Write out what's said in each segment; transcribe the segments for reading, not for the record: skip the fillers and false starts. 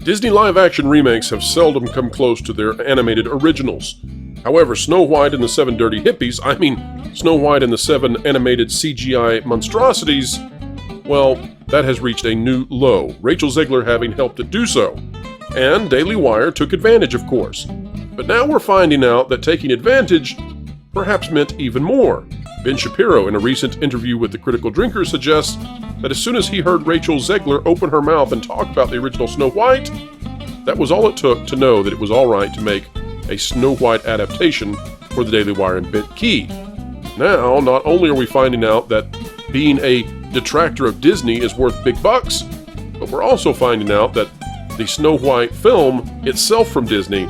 Disney live-action remakes have seldom come close to their animated originals. However, Snow White and the Seven Dirty Hippies, Snow White and the Seven animated CGI monstrosities, well, that has reached a new low, Rachel Zegler having helped it do so. And Daily Wire took advantage, of course. But now we're finding out that taking advantage perhaps meant even more. Ben Shapiro, in a recent interview with the Critical Drinker, suggests that as soon as he heard Rachel Zegler open her mouth and talk about the original Snow White, that was all it took to know that it was all right to make a Snow White adaptation for the Daily Wire and Bent Key. Now, not only are we finding out that being a detractor of Disney is worth big bucks, but we're also finding out that the Snow White film itself from Disney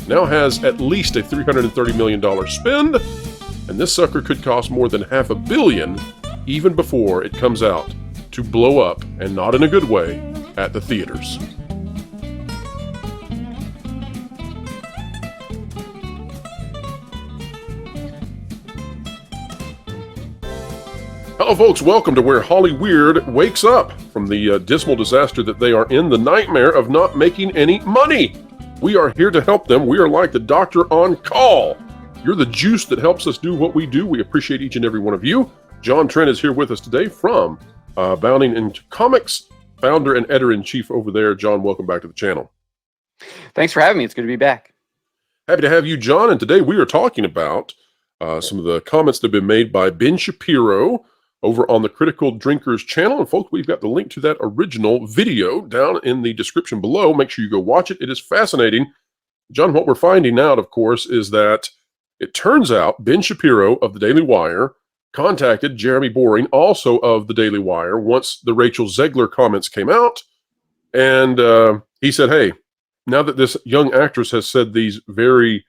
now has at least a $330 million spend, and this sucker could cost more than $500 million even before it comes out to blow up, and not in a good way, at the theaters. Hello folks, welcome to where Hollyweird wakes up from the dismal disaster that they are in, the nightmare of not making any money. We are here to help them. We are like the doctor on call. You're the juice that helps us do what we do. We appreciate each and every one of you. John Trent is here with us today from Bounding into Comics, founder and editor-in-chief over there. John, welcome back to the channel. Thanks for having me. It's good to be back. Happy to have you, John. And today we are talking about some of the comments that have been made by Ben Shapiro over on the Critical Drinkers channel. And folks, we've got the link to that original video down in the description below. Make sure you go watch it. It is fascinating. John, what we're finding out, of course, is that it turns out Ben Shapiro of the Daily Wire contacted Jeremy Boring, also of the Daily Wire, once the Rachel Zegler comments came out. And he said, hey, now that this young actress has said these very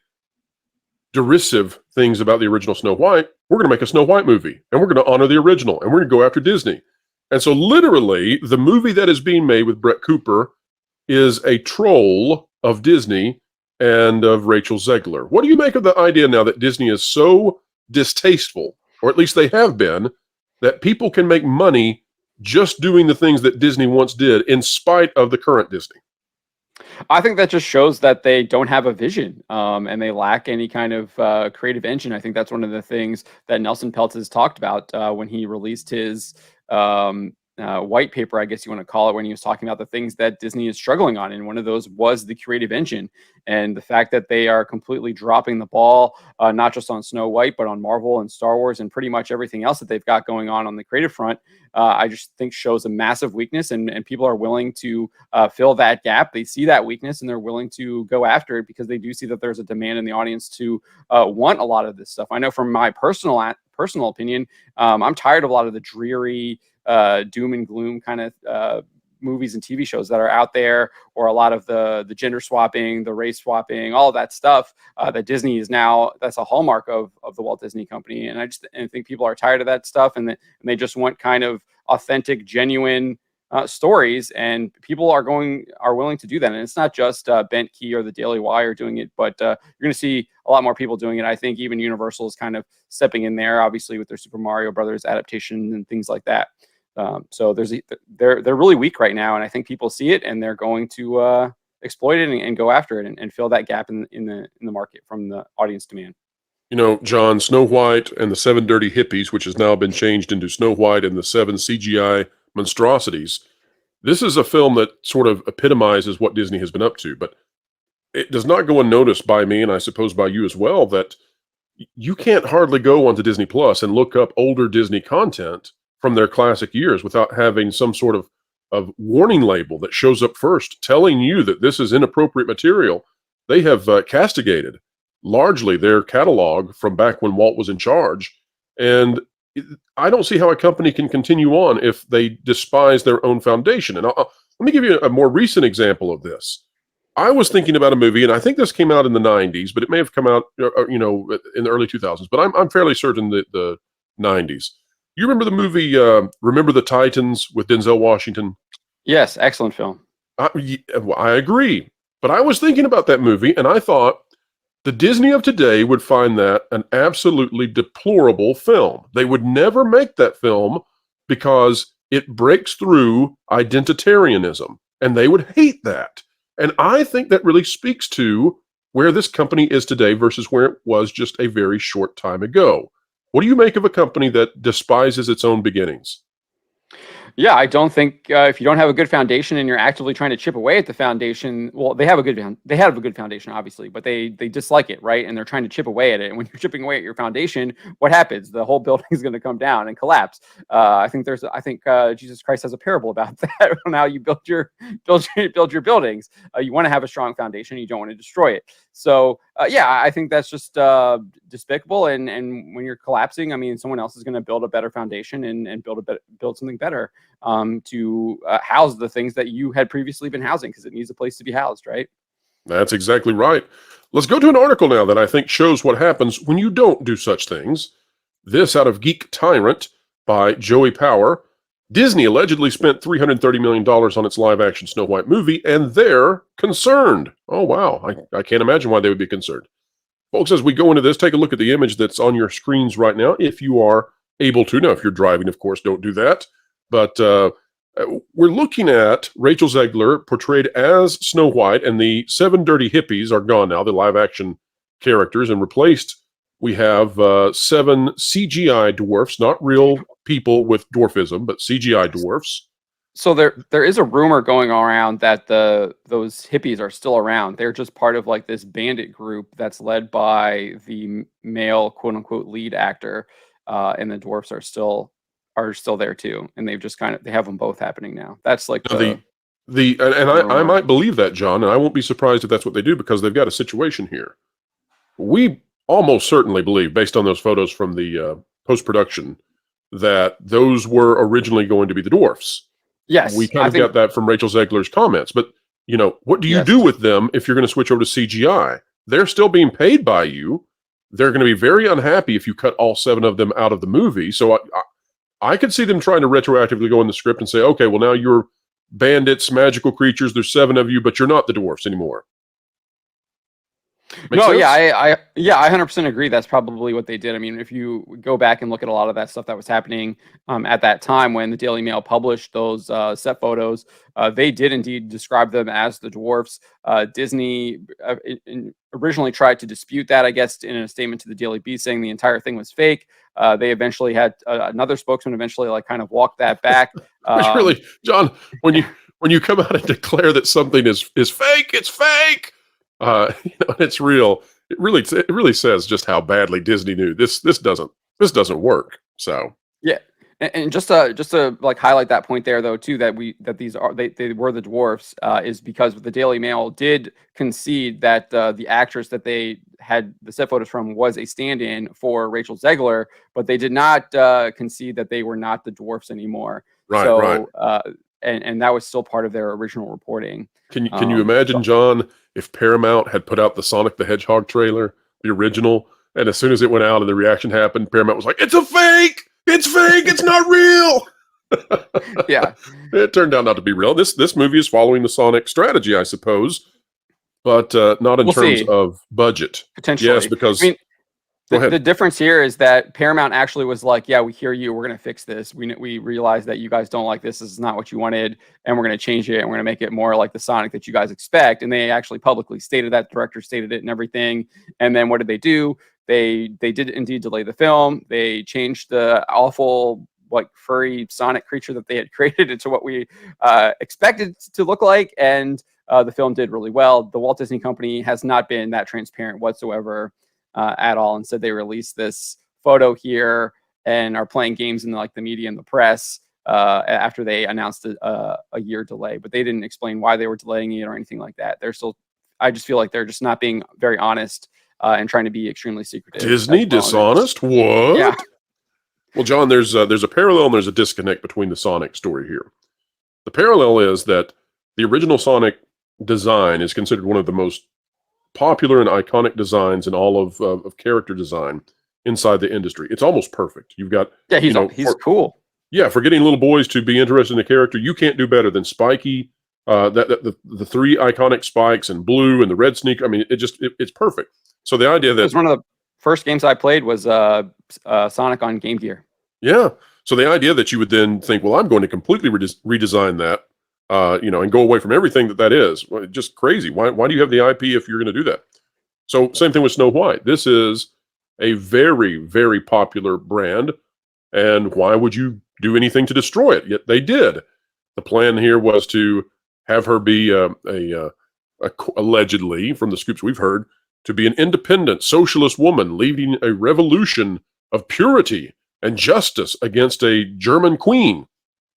derisive things about the original Snow White, we're going to make a Snow White movie, and we're going to honor the original, and we're going to go after Disney. And so literally, the movie that is being made with Brett Cooper is a troll of Disney and of Rachel Zegler. What do you make of the idea now that Disney is so distasteful, or at least they have been, that people can make money just doing the things that Disney once did in spite of the current Disney? I think that just shows that they don't have a vision and they lack any kind of creative engine. I think that's one of the things that Nelson Peltz has talked about when he released his white paper, I guess you want to call it, when he was talking about the things that Disney is struggling on. And one of those was the creative engine, and the fact that they are completely dropping the ball, not just on Snow White, but on Marvel and Star Wars and pretty much everything else that they've got going on the creative front. I just think shows a massive weakness, and people are willing to fill that gap. They see that weakness and they're willing to go after it because they do see that there's a demand in the audience to want a lot of this stuff. I know from my personal opinion, I'm tired of a lot of the dreary doom and gloom kind of movies and TV shows that are out there, or a lot of the gender swapping, the race swapping, all of that stuff that Disney is now, that's a hallmark of the Walt Disney Company. And I think people are tired of that stuff, and they just want kind of authentic, genuine stories, and people are willing to do that. And it's not just Bent Key or the Daily Wire doing it, but you're going to see a lot more people doing it. I think even Universal is kind of stepping in there, obviously with their Super Mario Brothers adaptation and things like that. So they're really weak right now, and I think people see it and they're going to exploit it and go after it and fill that gap in the market from the audience demand. You know, John, Snow White and the Seven Dirty Hippies, which has now been changed into Snow White and the Seven CGI Monstrosities. This is a film that sort of epitomizes what Disney has been up to, but it does not go unnoticed by me, and I suppose by you as well, that you can't hardly go onto Disney Plus and look up older Disney content from their classic years without having some sort of warning label that shows up first, telling you that this is inappropriate material. They have castigated largely their catalog from back when Walt was in charge. And I don't see how a company can continue on if they despise their own foundation. And let me give you a more recent example of this. I was thinking about a movie, and I think this came out in the 90s, but it may have come out in the early 2000s, but I'm fairly certain that the 90s. You remember the movie Remember the Titans with Denzel Washington? Yes, excellent film. I agree. But I was thinking about that movie, and I thought the Disney of today would find that an absolutely deplorable film. They would never make that film because it breaks through identitarianism, and they would hate that. And I think that really speaks to where this company is today versus where it was just a very short time ago. What do you make of a company that despises its own beginnings? Yeah, I don't think if you don't have a good foundation and you're actively trying to chip away at the foundation, well, they have a good foundation, obviously, but they dislike it, right? And they're trying to chip away at it. And when you're chipping away at your foundation, what happens? The whole building is going to come down and collapse. I think Jesus Christ has a parable about that on how you build your buildings. You want to have a strong foundation. You don't want to destroy it. So yeah, I think that's just despicable. And when you're collapsing, I mean, someone else is going to build a better foundation and build something better to house the things that you had previously been housing, because it needs a place to be housed, right? That's exactly right. Let's go to an article now that I think shows what happens when you don't do such things. This out of GeekTyrant by Joey Power. Disney allegedly spent $330 million on its live-action Snow White movie, and they're concerned. Oh, wow. I can't imagine why they would be concerned. Folks, as we go into this, take a look at the image that's on your screens right now, if you are able to. Now, if you're driving, of course, don't do that. But we're looking at Rachel Zegler portrayed as Snow White, and the 7 dirty hippies are gone now, the live-action characters, and replaced we have 7 CGI dwarfs, not real people with dwarfism, but CGI dwarfs. So there is a rumor going around that those hippies are still around. They're just part of like this bandit group that's led by the male quote unquote lead actor, and the dwarfs are still there too. And they've just they have them both happening now. That's like I might believe that, John, and I won't be surprised if that's what they do, because they've got a situation here. We almost certainly believe, based on those photos from the post-production, that those were originally going to be the dwarfs. Yes, we kind of got that from Rachel Zegler's comments. But, what do you do with them if you're going to switch over to CGI? They're still being paid by you. They're going to be very unhappy if you cut all 7 of them out of the movie. So I could see them trying to retroactively go in the script and say, okay, well, now you're bandits, magical creatures. There's 7 of you, but you're not the dwarfs anymore. Make sense? I 100% agree. That's probably what they did. I mean, if you go back and look at a lot of that stuff that was happening at that time when the Daily Mail published those set photos, they did indeed describe them as the dwarfs. Disney originally tried to dispute that, I guess, in a statement to the Daily Beast, saying the entire thing was fake. They eventually had another spokesman eventually kind of walk that back. Which really, John, when you come out and declare that something is fake, it's fake. It's real. It really says just how badly Disney knew this doesn't work. So yeah, and just to like highlight that point there though too, that these are they were the dwarfs, is because the Daily Mail did concede that the actress that they had the set photos from was a stand-in for Rachel Zegler, but they did not concede that they were not the dwarfs anymore. Right. And that was still part of their original reporting. Can you imagine, John, if Paramount had put out the Sonic the Hedgehog trailer, the original, and as soon as it went out and the reaction happened, Paramount was like, "It's a fake! It's fake! It's not real!" Yeah. It turned out not to be real. This movie is following the Sonic strategy, I suppose, but not in terms of budget. Potentially. Yes, because... The difference here is that Paramount actually was like, yeah, we hear you. We're going to fix this. We realize that you guys don't like this. This is not what you wanted. And we're going to change it. And we're going to make it more like the Sonic that you guys expect. And they actually publicly stated that. The director stated it and everything. And then what did they do? They did indeed delay the film. They changed the awful furry Sonic creature that they had created into what we expected to look like. And the film did really well. The Walt Disney Company has not been that transparent whatsoever at all. Instead, they released this photo here and are playing games in the media and the press after they announced a year delay. But they didn't explain why they were delaying it or anything like that. I just feel like they're just not being very honest and trying to be extremely secretive. Disney dishonest? What? Yeah. Well, John, there's a parallel and there's a disconnect between the Sonic story here. The parallel is that the original Sonic design is considered one of the most popular and iconic designs in all of character design inside the industry. It's almost perfect. You've got he's cool. Yeah, for getting little boys to be interested in the character, you can't do better than Spiky. The 3 iconic spikes and blue and the red sneaker. I mean, it's perfect. So the idea that it was one of the first games I played was Sonic on Game Gear. Yeah. So the idea that you would then think, well, I'm going to completely redesign that and go away from everything that is. Well, just crazy. Why do you have the IP if you're going to do that? So same thing with Snow White. This is a very, very popular brand, and why would you do anything to destroy it? Yet they did. The plan here was to have her be allegedly, from the scoops we've heard, to be an independent socialist woman leading a revolution of purity and justice against a German queen.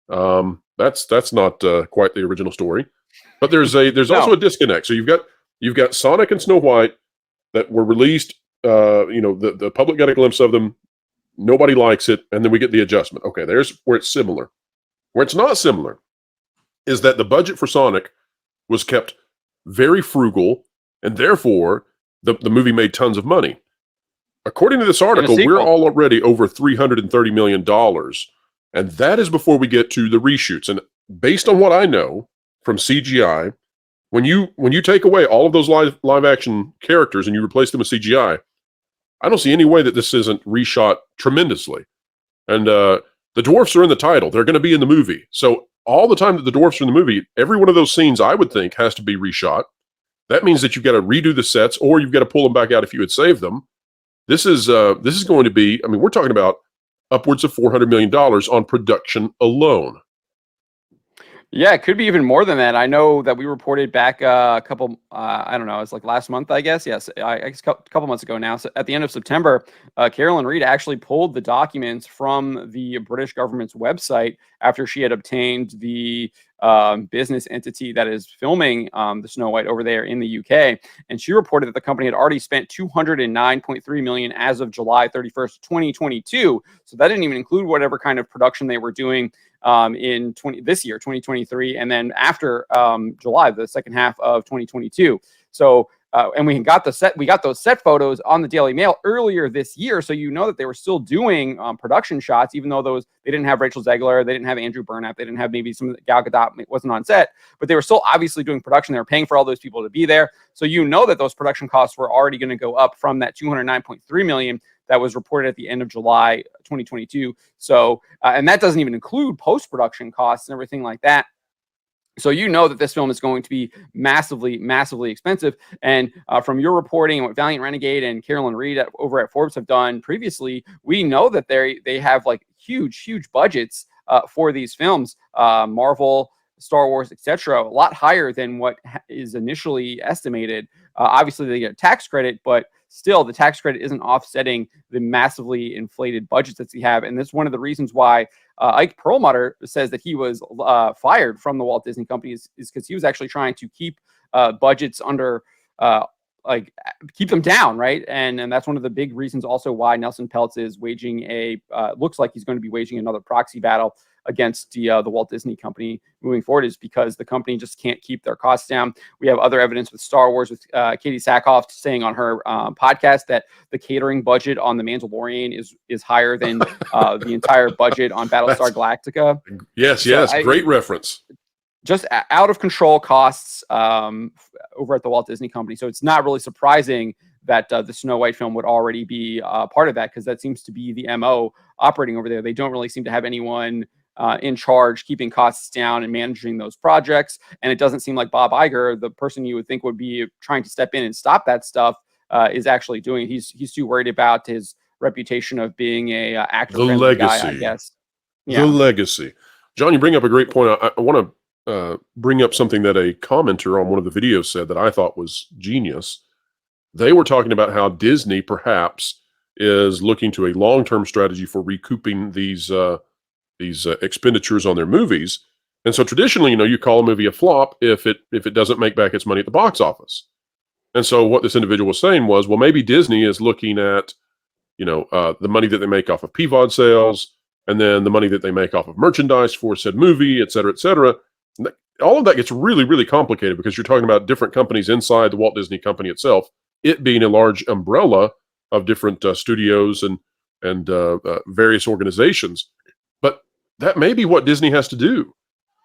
That's not quite the original story, but there's also a disconnect. So you've got Sonic and Snow White that were released. The public got a glimpse of them. Nobody likes it, and then we get the adjustment. Okay, there's where it's similar. Where it's not similar is that the budget for Sonic was kept very frugal, and therefore the movie made tons of money. According to this article, we're already over $330 million, and that is before we get to the reshoots. And based on what I know from CGI, when you take away all of those live action characters and you replace them with CGI, I don't see any way that this isn't reshot tremendously. And the dwarfs are in the title. They're going to be in the movie. So all the time that the dwarfs are in the movie, every one of those scenes, I would think, has to be reshot. That means that you've got to redo the sets, or you've got to pull them back out if you had saved them. This is going to be, we're talking about upwards of $400 million on production alone. Yeah, it could be even more than that. I know that we reported back a couple, I don't know, it's like last month, I guess. Yes, I guess a couple months ago now. So at the end of September, Carolyn Reed actually pulled the documents from the British government's website after she had obtained the business entity that is filming the Snow White over there in the UK. And she reported that the company had already spent $209.3 million as of July 31st, 2022. So that didn't even include whatever kind of production they were doing in this year, 2023, and then after July, the second half of 2022. So, and we got those set photos on the Daily Mail earlier this year. So that they were still doing production shots, even though they didn't have Rachel Zegler, they didn't have Andrew Burnap, they didn't have maybe some Gal Gadot wasn't on set, but they were still obviously doing production. They were paying for all those people to be there. So that those production costs were already going to go up from that $209.3 million that was reported at the end of July 2022. So, and that doesn't even include post-production costs and everything like that. So that this film is going to be massively, massively expensive. And from your reporting and what Valiant Renegade and Carolyn Reed over at Forbes have done previously, we know that they have like huge, huge budgets for these films. Marvel, Star Wars, etc., a lot higher than what is initially estimated. Obviously, they get a tax credit, but still, the tax credit isn't offsetting the massively inflated budgets that we have. And that's one of the reasons why Ike Perlmutter says that he was fired from the Walt Disney Company is because he was actually trying to keep budgets under, keep them down, right? And that's one of the big reasons also why Nelson Peltz is waging looks like he's going to be waging another proxy battle against the Walt Disney Company moving forward, is because the company just can't keep their costs down. We have other evidence with Star Wars, with Katie Sackhoff saying on her podcast that the catering budget on The Mandalorian is higher than the entire budget on Battlestar Galactica. Yes, great reference. Just out of control costs over at the Walt Disney Company. So it's not really surprising that the Snow White film would already be part of that, because that seems to be the MO operating over there. They don't really seem to have anyone in charge, keeping costs down and managing those projects. And it doesn't seem like Bob Iger, the person you would think would be trying to step in and stop that stuff, is actually doing it. He's too worried about his reputation of being a actor-friendly guy, I guess. Yeah. The legacy. John, you bring up a great point. I want to bring up something that a commenter on one of the videos said that I thought was genius. They were talking about how Disney perhaps is looking to a long-term strategy for recouping these expenditures on their movies. And so traditionally, you call a movie a flop if it doesn't make back its money at the box office. And so what this individual was saying was, well, maybe Disney is looking at, the money that they make off of PVOD sales, and then the money that they make off of merchandise for said movie, et cetera, et cetera. All of that gets really, really complicated because you're talking about different companies inside the Walt Disney Company itself, it being a large umbrella of different studios and various organizations. But that may be what Disney has to do,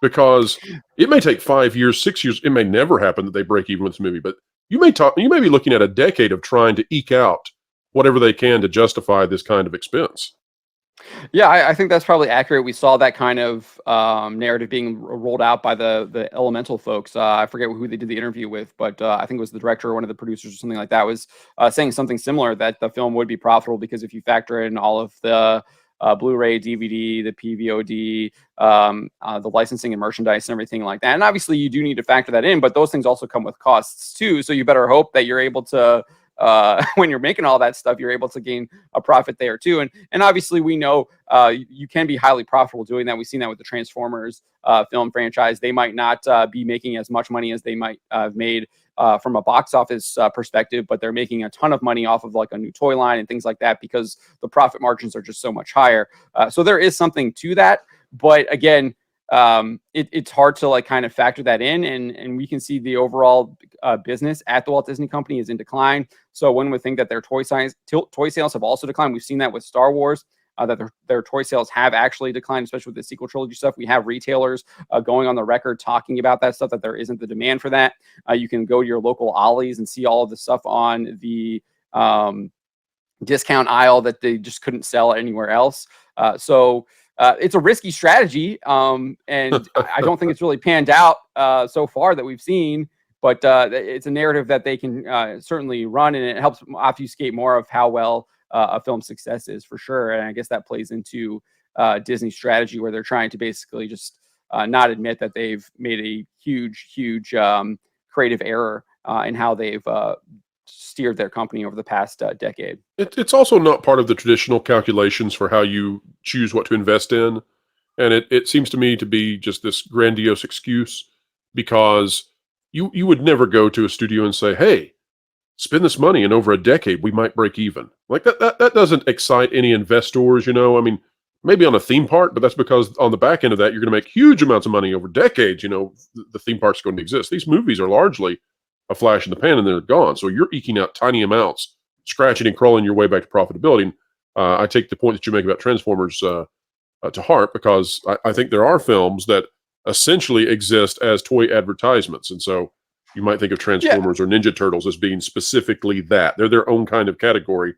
because it may take 5 years, 6 years. It may never happen that they break even with this movie, but you may be looking at a decade of trying to eke out whatever they can to justify this kind of expense. Yeah, I think that's probably accurate. We saw that kind of narrative being rolled out by the Elemental folks. I forget who they did the interview with, but I think it was the director or one of the producers or something like that was saying something similar, that the film would be profitable because if you factor in all of the Blu-ray, DVD, the PVOD, the licensing and merchandise and everything like that. And obviously you do need to factor that in, but those things also come with costs too. So you better hope that you're able to, when you're making all that stuff, you're able to gain a profit there too. And obviously we know you can be highly profitable doing that. We've seen that with the Transformers film franchise. They might not be making as much money as they might have made from a box office perspective, but they're making a ton of money off of like a new toy line and things like that because the profit margins are just so much higher. So there is something to that. But again, it's hard to like kind of factor that in, and we can see the overall business at the Walt Disney Company is in decline. So one would think that their toy sales have also declined. We've seen that with Star Wars. That their toy sales have actually declined, especially with the sequel trilogy stuff. We have retailers going on the record talking about that stuff, that there isn't the demand for that. You can go to your local Ollie's and see all of the stuff on the discount aisle that they just couldn't sell anywhere else. So it's a risky strategy, and I don't think it's really panned out so far that we've seen. But it's a narrative that they can certainly run, and it helps obfuscate more of how well a film's success is, for sure. And I guess that plays into Disney's strategy, where they're trying to basically just not admit that they've made a huge creative error in how they've steered their company over the past decade. It's also not part of the traditional calculations for how you choose what to invest in. And it seems to me to be just this grandiose excuse, because you would never go to a studio and say, hey, spend this money and over a decade we might break even. Like that doesn't excite any investors, you know. I mean, maybe on a theme park, but that's because on the back end of that, you're going to make huge amounts of money over decades. You know, the theme park's going to exist. These movies are largely a flash in the pan and they're gone. So you're eking out tiny amounts, scratching and crawling your way back to profitability. And, I take the point that you make about Transformers to heart, because I think there are films that essentially exist as toy advertisements. And so you might think of Transformers or Ninja Turtles as being specifically that. They're their own kind of category.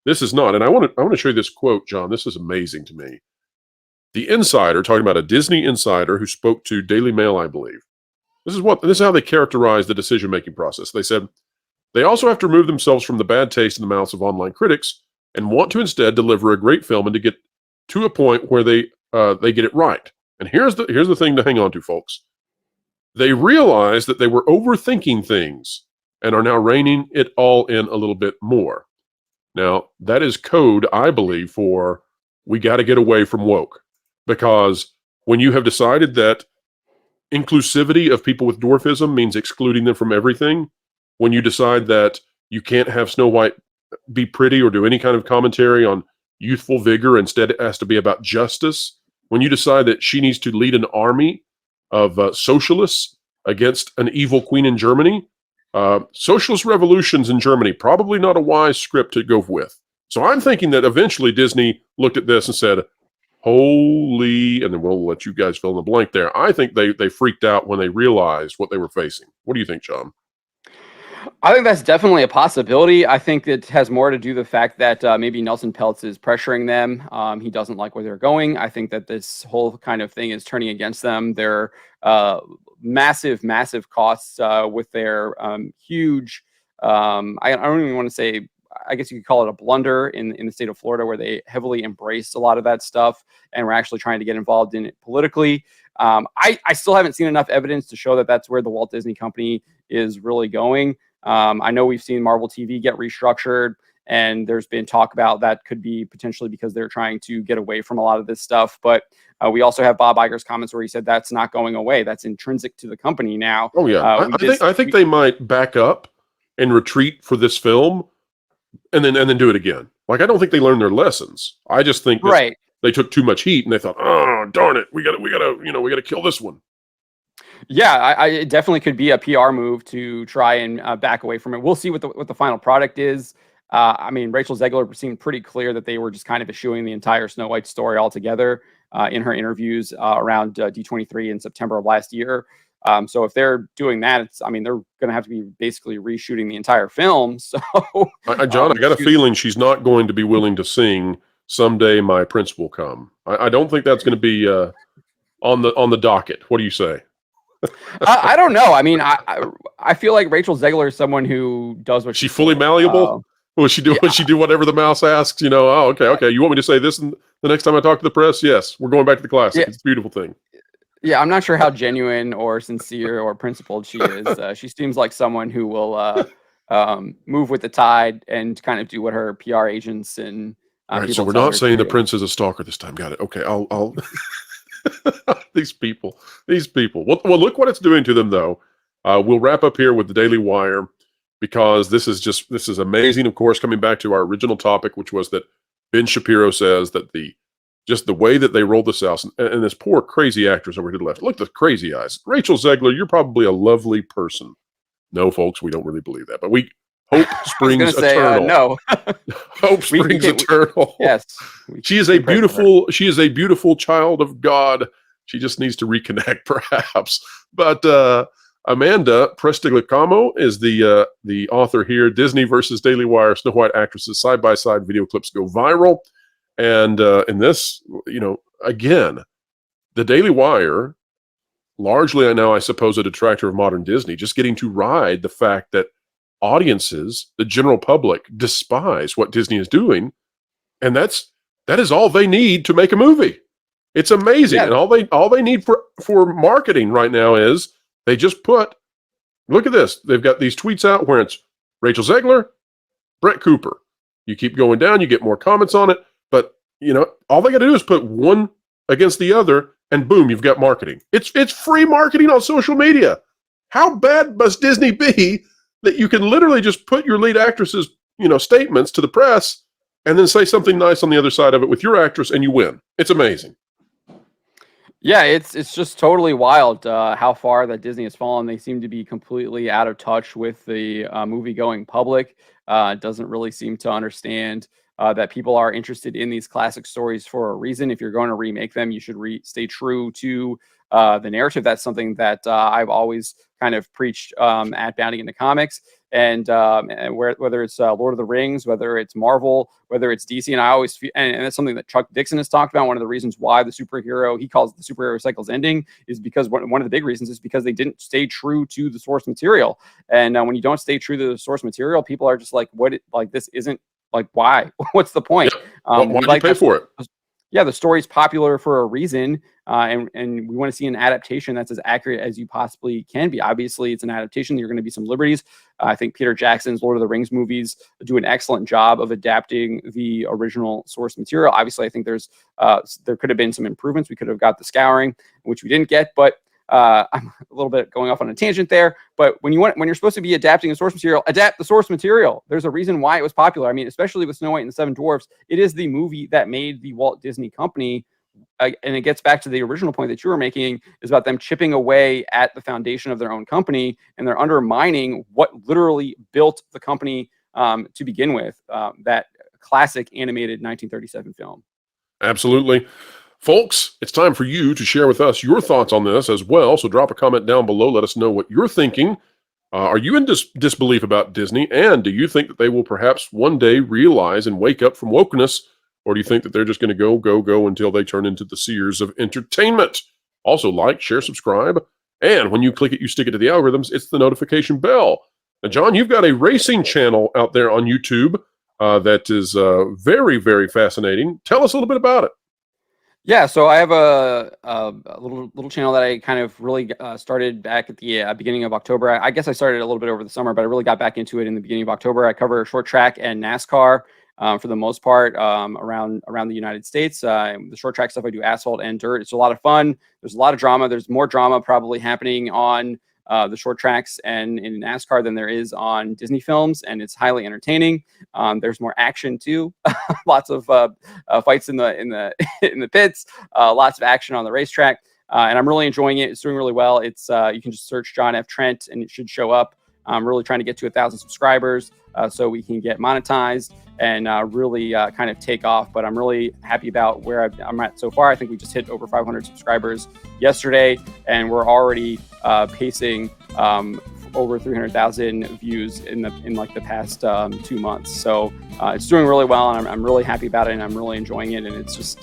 This is not. And I want to show you this quote, John. This is amazing to me. The insider, talking about a Disney insider who spoke to Daily Mail, I believe. This is how they characterize the decision-making process. They said, they also have to remove themselves from the bad taste in the mouths of online critics and want to instead deliver a great film and to get to a point where they get it right. And here's the thing to hang on to, folks. They realize that they were overthinking things and are now reining it all in a little bit more. Now, that is code, I believe, for we got to get away from woke. Because when you have decided that inclusivity of people with dwarfism means excluding them from everything, when you decide that you can't have Snow White be pretty or do any kind of commentary on youthful vigor, instead it has to be about justice, when you decide that she needs to lead an army of socialists against an evil queen in Germany, socialist revolutions in Germany, probably not a wise script to go with. So I'm thinking that eventually Disney looked at this and said, holy, and then we'll let you guys fill in the blank there. I think they freaked out when they realized what they were facing. What do you think, John? I think that's definitely a possibility. I think it has more to do with the fact that maybe Nelson Peltz is pressuring them. He doesn't like where they're going. I think that this whole kind of thing is turning against them. Their massive costs with their huge, I don't even want to say, I guess you could call it a blunder in the state of Florida, where they heavily embraced a lot of that stuff and were actually trying to get involved in it politically. I still haven't seen enough evidence to show that that's where the Walt Disney Company is really going. I know we've seen Marvel TV get restructured, and there's been talk about that could be potentially because they're trying to get away from a lot of this stuff. But we also have Bob Iger's comments where he said that's not going away. That's intrinsic to the company now. Oh yeah, I think they might back up and retreat for this film, and then do it again. Like, I don't think they learned their lessons. I just think that they took too much heat and they thought, oh darn it, we gotta kill this one. Yeah, it definitely could be a PR move to try and back away from it. We'll see what the final product is. I mean, Rachel Zegler seemed pretty clear that they were just kind of eschewing the entire Snow White story altogether in her interviews around D23 in September of last year. So if they're doing that, they're going to have to be basically reshooting the entire film. So, John, I got a feeling she's not going to be willing to sing someday my prince will come. I don't think that's going to be on the docket. What do you say? I don't know. I mean, I feel like Rachel Zegler is someone who does what She fully told. malleable. Will she do? Yeah. Will she do whatever the mouse asks? You know. Oh, okay. You want me to say this the next time I talk to the press? Yes, we're going back to the classic. Yeah. It's a beautiful thing. Yeah, I'm not sure how genuine or sincere or principled she is. She seems like someone who will move with the tide and kind of do what her PR agents and All right, so people we're tell not her saying to the do. prince is a stalker this time. Got it. Okay, I'll these people. Well, look what it's doing to them, though. We'll wrap up here with the Daily Wire because this is amazing. Of course, coming back to our original topic, which was that Ben Shapiro says that the way that they rolled this out, and this poor crazy actress over to the left. Look at the crazy eyes. Rachel Zegler, you're probably a lovely person. No, folks, we don't really believe that, but hope springs eternal. No. Hope springs eternal. Yes. She is a beautiful child of God. She just needs to reconnect, perhaps. But Amanda Prestigliacamo is the author here. Disney versus Daily Wire. Snow White actresses side-by-side video clips go viral. And in this, again, the Daily Wire, largely now, I suppose, a detractor of modern Disney, just getting to ride the fact that audiences, the general public, despise what Disney is doing, and that is all they need to make a movie. It's amazing, and all they need for marketing right now is they just put. Look at this. They've got these tweets out where it's Rachel Zegler, Brett Cooper. You keep going down, you get more comments on it, but all they got to do is put one against the other, and boom, you've got marketing. It's free marketing on social media. How bad must Disney be that you can literally just put your lead actress's statements to the press and then say something nice on the other side of it with your actress, and you win? It's amazing. Yeah, it's just totally wild how far that Disney has fallen. They seem to be completely out of touch with the movie-going public. Doesn't really seem to understand that people are interested in these classic stories for a reason. If you're going to remake them, you should stay true to the narrative. That's something that I've always kind of preached at Bounding into Comics. And whether it's Lord of the Rings, whether it's Marvel, whether it's DC, and I always feel, and that's something that Chuck Dixon has talked about. One of the reasons why he calls the superhero cycle's ending is because one of the big reasons is because they didn't stay true to the source material. And when you don't stay true to the source material, people are just like, this isn't like, why? What's the point? Why do you pay for it? Yeah, the story's popular for a reason, and we want to see an adaptation that's as accurate as you possibly can be. Obviously, it's an adaptation. There are going to be some liberties. I think Peter Jackson's Lord of the Rings movies do an excellent job of adapting the original source material. Obviously, I think there could have been some improvements. We could have got the scouring, which we didn't get, but I'm a little bit going off on a tangent there, but when you're supposed to be adapting a source material, adapt the source material. There's a reason why it was popular. I mean, especially with Snow White and the Seven Dwarfs, it is the movie that made the Walt Disney Company. And it gets back to the original point that you were making, is about them chipping away at the foundation of their own company, and they're undermining what literally built the company to begin with, that classic animated 1937 film. Absolutely. Folks, it's time for you to share with us your thoughts on this as well. So drop a comment down below. Let us know what you're thinking. Are you in disbelief about Disney? And do you think that they will perhaps one day realize and wake up from wokeness? Or do you think that they're just going to go until they turn into the seers of entertainment? Also, like, share, subscribe. And when you click it, you stick it to the algorithms. It's the notification bell. Now, John, you've got a racing channel out there on YouTube that is very, very fascinating. Tell us a little bit about it. Yeah, so I have a little channel that I kind of really started back at the beginning of October. I guess I started a little bit over the summer, but I really got back into it in the beginning of October. I cover short track and NASCAR for the most part around the United States. The short track stuff I do asphalt and dirt. It's a lot of fun. There's a lot of drama. There's more drama probably happening on the short tracks and in NASCAR than there is on Disney films, and it's highly entertaining. There's more action too, lots of fights in the in the pits, lots of action on the racetrack, and I'm really enjoying it. It's doing really well. It's you can just search John F. Trent and it should show up. I'm really trying to get to 1,000 subscribers so we can get monetized and really kind of take off. But I'm really happy about where I'm at so far. I think we just hit over 500 subscribers yesterday, and we're already pacing over 300,000 views in like the past 2 months. So it's doing really well, and I'm really happy about it, and I'm really enjoying it, and it's just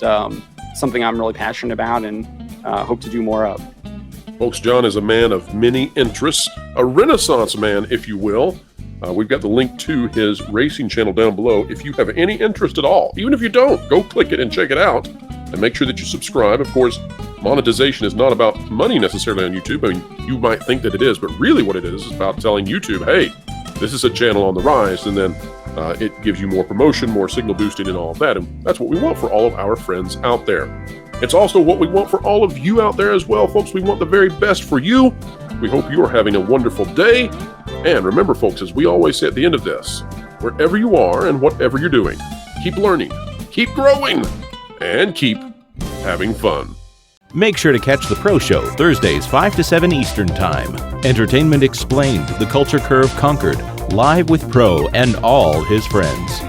something I'm really passionate about and hope to do more of. Folks, John is a man of many interests, a renaissance man, if you will. We've got the link to his racing channel down below. If you have any interest at all, even if you don't, go click it and check it out. And make sure that you subscribe. Of course, monetization is not about money necessarily on YouTube. I mean, you might think that it is, but really what it is about telling YouTube, hey, this is a channel on the rise, and then it gives you more promotion, more signal boosting, and all of that. And that's what we want for all of our friends out there. It's also what we want for all of you out there as well, folks. We want the very best for you. We hope you are having a wonderful day. And remember, folks, as we always say at the end of this, wherever you are and whatever you're doing, keep learning, keep growing, and keep having fun. Make sure to catch The Pro Show Thursdays 5 to 7 Eastern Time. Entertainment Explained, The Culture Curve Conquered, live with Pro and all his friends.